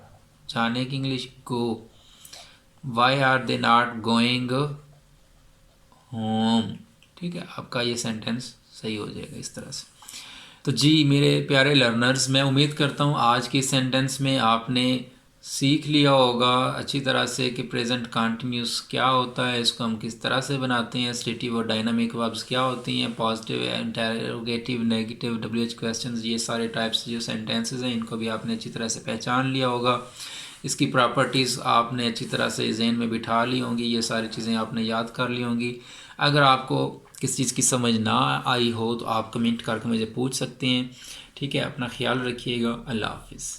जाने की English go, why are they not going home. ठीक है, आपका ये सेंटेंस सही हो जाएगा इस तरह से। तो जी मेरे प्यारे लर्नर्स, मैं उम्मीद करता हूँ आज के सेंटेंस में आपने सीख लिया होगा अच्छी तरह से कि प्रेजेंट कंटिन्यूस क्या होता है, इसको हम किस तरह से बनाते हैं, स्टेटिव और डायनामिक वर्ब्स क्या होती हैं, positive, interrogative, negative, WH questions, ये सारे टाइप्स जो सेंटेंसेस हैं इनको भी आपने अच्छी तरह से पहचान लिया होगा। इसकी प्रॉपर्टीज़ आपने अच्छी तरह से जहन में बिठा ली होंगी, ये सारी चीज़ें आपने याद कर ली होंगी। अगर आपको किस चीज़ की समझ ना आई हो तो आप कमेंट करके मुझे पूछ सकते हैं। ठीक है, अपना ख्याल रखिएगा। अल्लाह हाफिज़।